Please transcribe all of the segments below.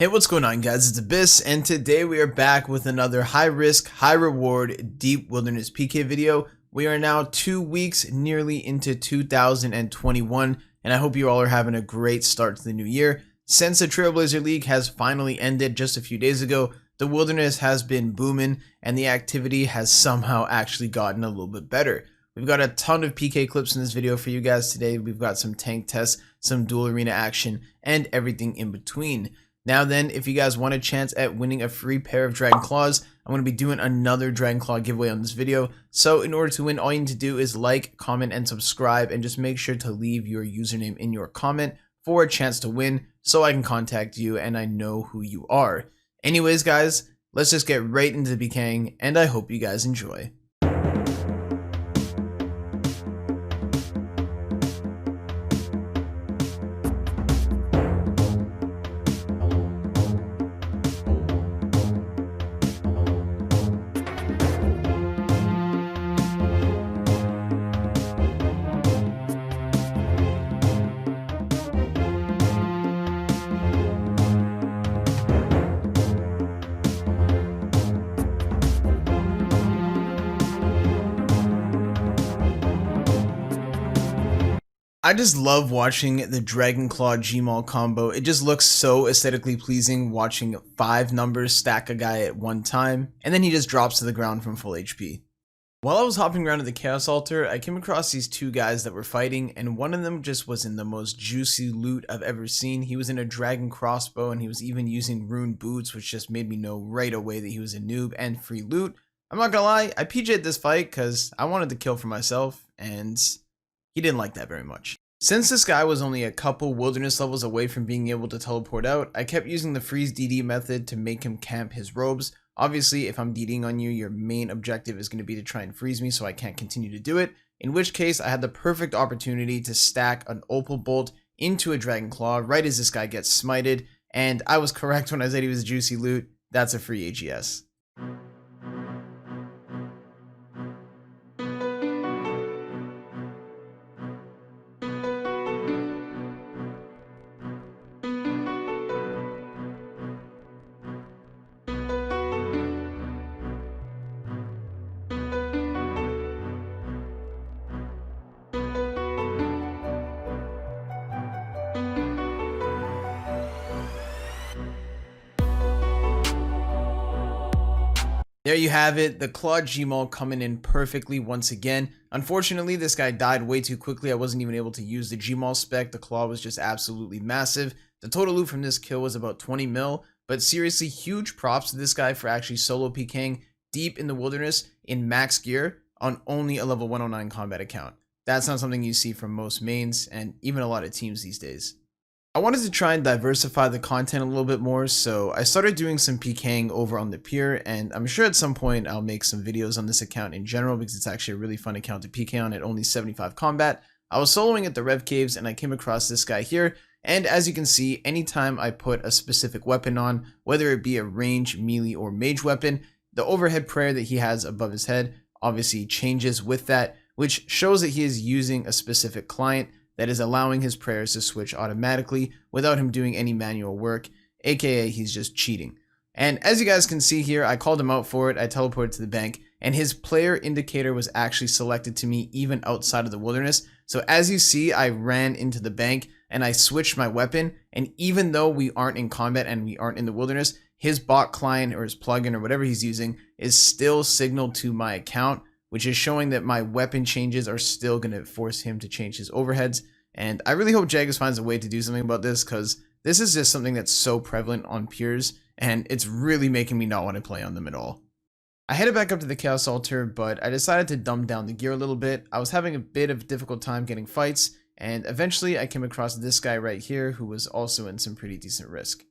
Hey, what's going on, guys? It's Abyss, and today we are back with another high risk, high reward, deep wilderness PK video. We are now 2 weeks nearly into 2021, and I hope you all are having a great start to the new year. Since the Trailblazer League has finally ended just a few days ago, the wilderness has been booming, and the activity has somehow actually gotten a little bit better. We've got a ton of PK clips in this video for you guys today. We've got some tank tests, some dual arena action, and everything in between. Now then, if you guys want a chance at winning a free pair of Dragon Claws, I'm going to be doing another Dragon Claw giveaway on this video. So in order to win, all you need to do is like, comment, and subscribe, and just make sure to leave your username in your comment for a chance to win so I can contact you and I know who you are. Anyways, guys, let's just get right into the PKing, and I hope you guys enjoy. I just love watching the Dragon Claw Gmaul combo. It just looks so aesthetically pleasing watching 5 numbers stack a guy at one time, and then he just drops to the ground from full HP. While I was hopping around at the Chaos Altar, I came across these 2 guys that were fighting, and one of them just was in the most juicy loot I've ever seen. He was in a Dragon Crossbow, and he was even using Rune Boots, which just made me know right away that he was a noob and free loot. I'm not gonna lie, I PJ'd this fight because I wanted to kill for myself, and he didn't like that very much. Since this guy was only a couple wilderness levels away from being able to teleport out, I kept using the freeze DD method to make him camp his robes. Obviously, if I'm DDing on you, your main objective is going to be to try and freeze me so I can't continue to do it, in which case I had the perfect opportunity to stack an Opal Bolt into a Dragon Claw right as this guy gets smited, and I was correct when I said he was juicy loot. That's a free AGS. There you have it, the Claw Gmaul coming in perfectly once again. Unfortunately, this guy died way too quickly. I wasn't even able to use the Gmaul spec. The Claw was just absolutely massive. The total loot from this kill was about 20 mil, but seriously, huge props to this guy for actually solo PKing deep in the wilderness in max gear on only a level 109 combat account. That's not something you see from most mains and even a lot of teams these days. I wanted to try and diversify the content a little bit more, so I started doing some PKing over on the pier, and I'm sure at some point I'll make some videos on this account in general because it's actually a really fun account to PK on at only 75 combat. I was soloing at the Rev Caves and I came across this guy here, and as you can see, anytime I put a specific weapon on, whether it be a range, melee, or mage weapon, the overhead prayer that he has above his head obviously changes with that, which shows that he is using a specific client that is allowing his prayers to switch automatically without him doing any manual work, aka he's just cheating. And as you guys can see here, I called him out for it, I teleported to the bank, and his player indicator was actually selected to me even outside of the wilderness. So as you see, I ran into the bank and I switched my weapon, and even though we aren't in combat and we aren't in the wilderness, his bot client or his plugin or whatever he's using is still signaled to my account, which is showing that my weapon changes are still going to force him to change his overheads. And I really hope Jagus finds a way to do something about this, because this is just something that's so prevalent on peers, and it's really making me not want to play on them at all. I headed back up to the Chaos Altar, but I decided to dumb down the gear a little bit. I was having a bit of a difficult time getting fights, and eventually I came across this guy right here who was also in some pretty decent risk.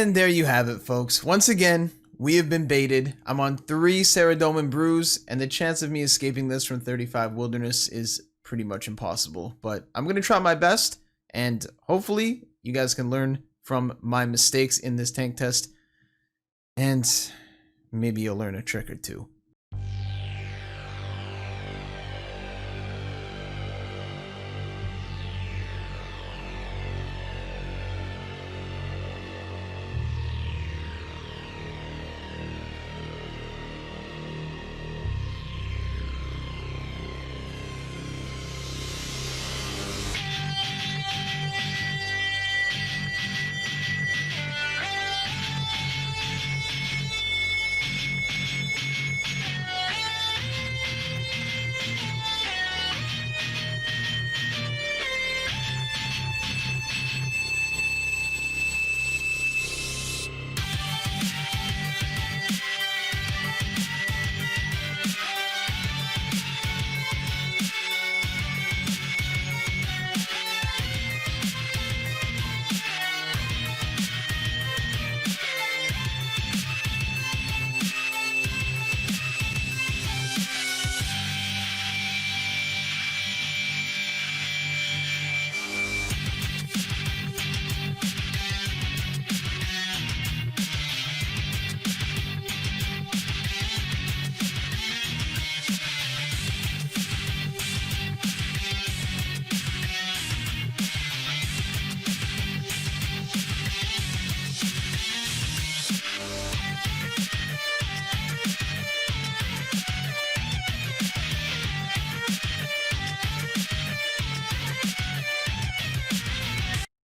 And there you have it, folks. Once again, we have been baited. I'm on 3 Saradomin brews, and the chance of me escaping this from 35 wilderness is pretty much impossible. But I'm going to try my best, and hopefully you guys can learn from my mistakes in this tank test, and maybe you'll learn a trick or two.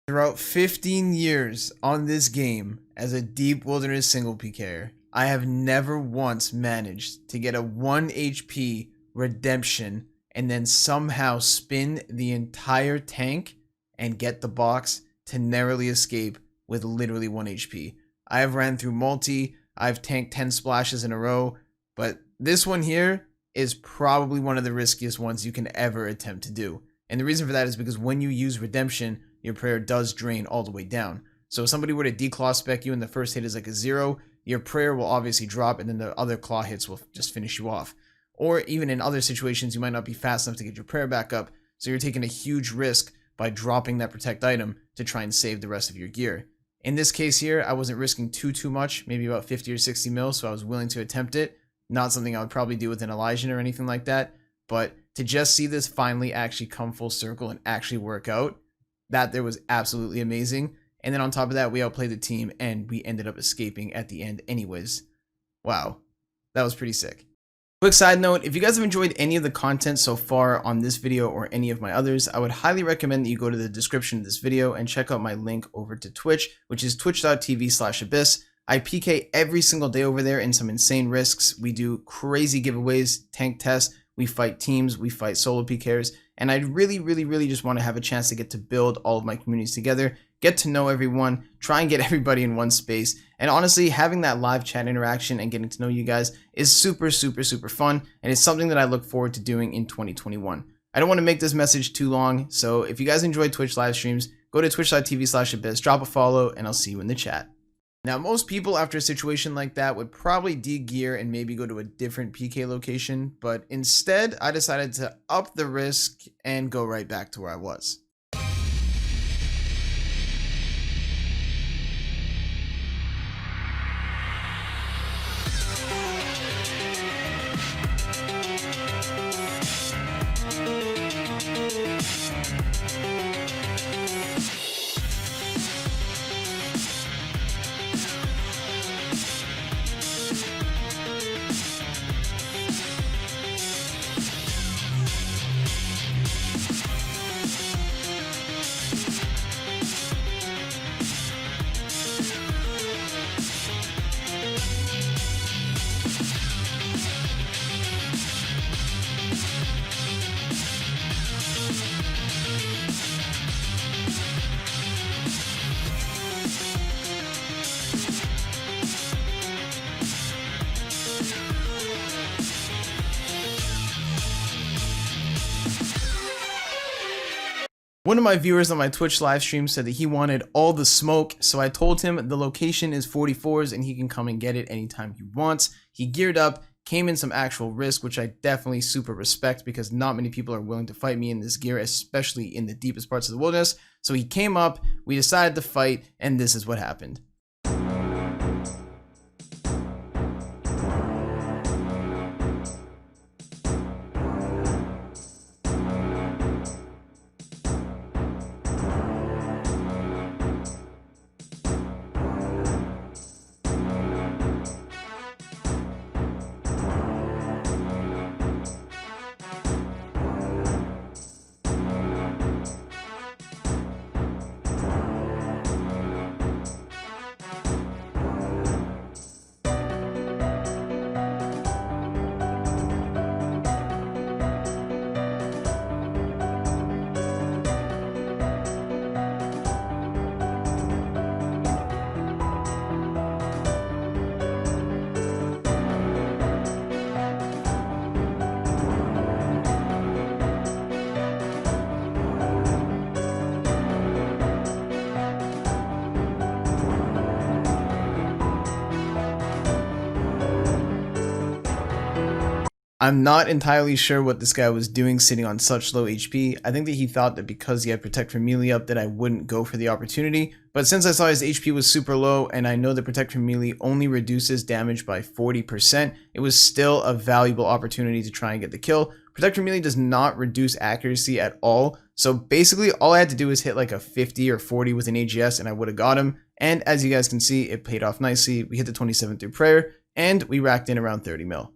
Throughout 15 years on this game as a deep wilderness single PKer, I have never once managed to get a 1 HP redemption and then somehow spin the entire tank and get the box to narrowly escape with literally 1 HP. I have ran through multi, I've tanked 10 splashes in a row, but this one here is probably one of the riskiest ones you can ever attempt to do. And the reason for that is because when you use redemption, your prayer does drain all the way down. So if somebody were to declaw spec you and the first hit is like a 0, your prayer will obviously drop and then the other claw hits will just finish you off. Or even in other situations, you might not be fast enough to get your prayer back up, so you're taking a huge risk by dropping that protect item to try and save the rest of your gear. In this case here, I wasn't risking too much, maybe about 50 or 60 mil, so I was willing to attempt it. Not something I would probably do with an Elysian or anything like that, but to just see this finally actually come full circle and actually work out, that there was absolutely amazing. And then on top of that, we outplayed the team and we ended up escaping at the end anyways. Wow, that was pretty sick. Quick side note, if you guys have enjoyed any of the content so far on this video or any of my others, I would highly recommend that you go to the description of this video and check out my link over to Twitch, which is twitch.tv/abyss. I PK every single day over there in some insane risks. We do crazy giveaways, tank tests, we fight teams, we fight solo PKers, and I really just want to have a chance to get to build all of my communities together, get to know everyone, try and get everybody in one space, and honestly, having that live chat interaction and getting to know you guys is super fun, and it's something that I look forward to doing in 2021. I don't want to make this message too long, so if you guys enjoy Twitch live streams, go to twitch.tv/abyss, drop a follow, and I'll see you in the chat. Now, most people after a situation like that would probably de-gear and maybe go to a different PK location, but instead, I decided to up the risk and go right back to where I was. One of my viewers on my Twitch live stream said that he wanted all the smoke, so I told him the location is 44's and he can come and get it anytime he wants. He geared up, came in some actual risk, which I definitely super respect because not many people are willing to fight me in this gear, especially in the deepest parts of the wilderness. So he came up, we decided to fight, and this is what happened. I'm not entirely sure what this guy was doing sitting on such low HP. I think that he thought that because he had Protect from Melee up that I wouldn't go for the opportunity. But since I saw his HP was super low and I know that Protect from Melee only reduces damage by 40%, it was still a valuable opportunity to try and get the kill. Protect from Melee does not reduce accuracy at all. So basically all I had to do was hit like a 50 or 40 with an AGS and I would have got him. And as you guys can see, it paid off nicely. We hit the 27 through prayer and we racked in around 30 mil.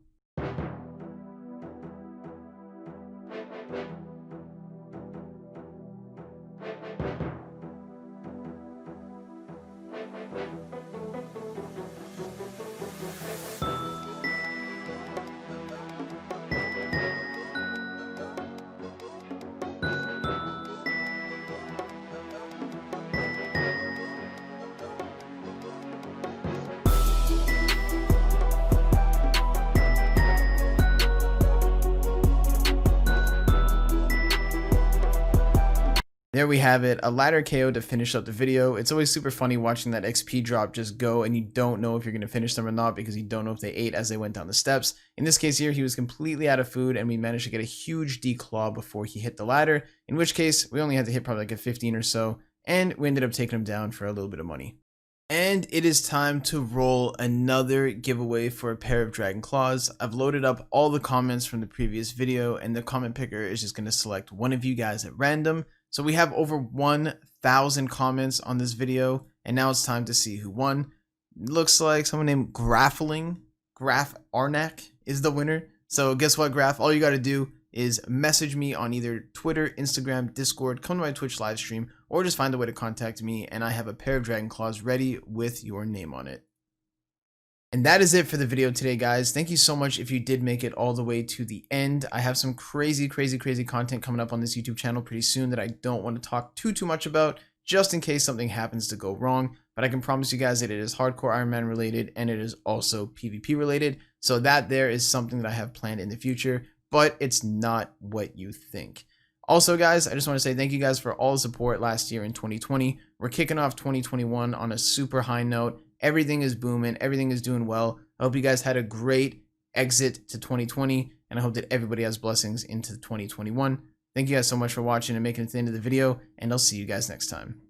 There we have it, a ladder KO to finish up the video. It's always super funny watching that XP drop just go and you don't know if you're going to finish them or not because you don't know if they ate as they went down the steps. In this case here, he was completely out of food and we managed to get a huge declaw before he hit the ladder, in which case we only had to hit probably like a 15 or so, and we ended up taking him down for a little bit of money. And it is time to roll another giveaway for a pair of Dragon Claws. I've loaded up all the comments from the previous video and the comment picker is just going to select one of you guys at random. So we have over 1,000 comments on this video, and now it's time to see who won. It looks like someone named Graph Arnak is the winner. So guess what, Graph? All you got to do is message me on either Twitter, Instagram, Discord, come to my Twitch live stream, or just find a way to contact me, and I have a pair of Dragon Claws ready with your name on it. And that is it for the video today, guys. Thank you so much if you did make it all the way to the end. I have some crazy content coming up on this YouTube channel pretty soon that I don't want to talk too much about, just in case something happens to go wrong. But I can promise you guys that it is hardcore Iron Man related and it is also PvP related. So that there is something that I have planned in the future, but it's not what you think. Also, guys, I just want to say thank you guys for all the support last year in 2020. We're kicking off 2021 on a super high note. Everything is booming. Everything is doing well. I hope you guys had a great exit to 2020, and I hope that everybody has blessings into 2021. Thank you guys so much for watching and making it to the end of the video, and I'll see you guys next time.